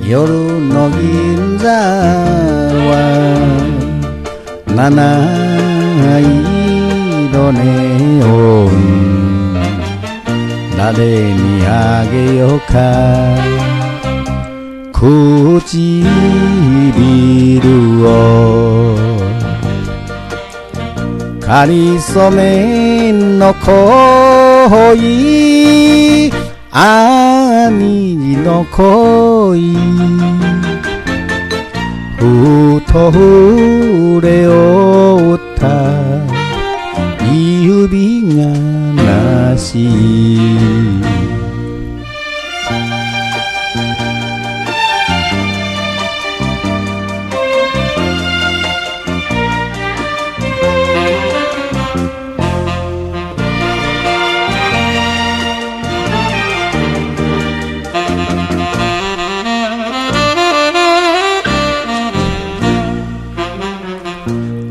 夜の銀座は七色ネオン誰にあげようか唇をかりそめの恋兄の恋ふと触れ合った指がなし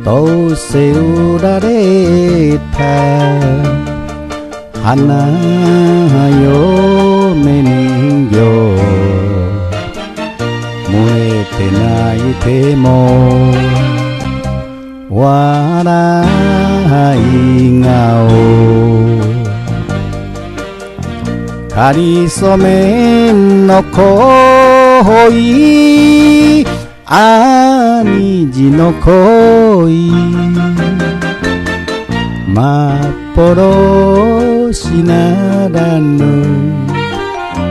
どうせ売られた花嫁人形燃えて泣いても笑い顔かりそめの恋兄父の恋幻ならぬ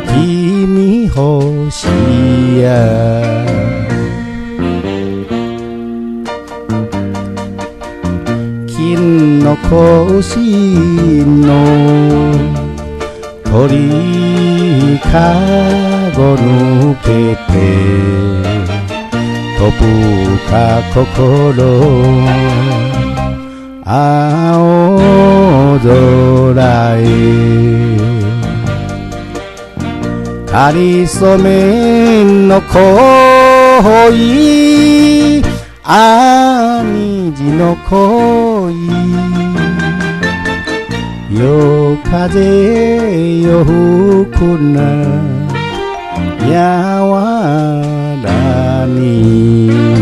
君星や金の腰の鳥かご抜けて飛ぶか心青空へかりそめの恋兄父の恋夜風よ吹くなやわらに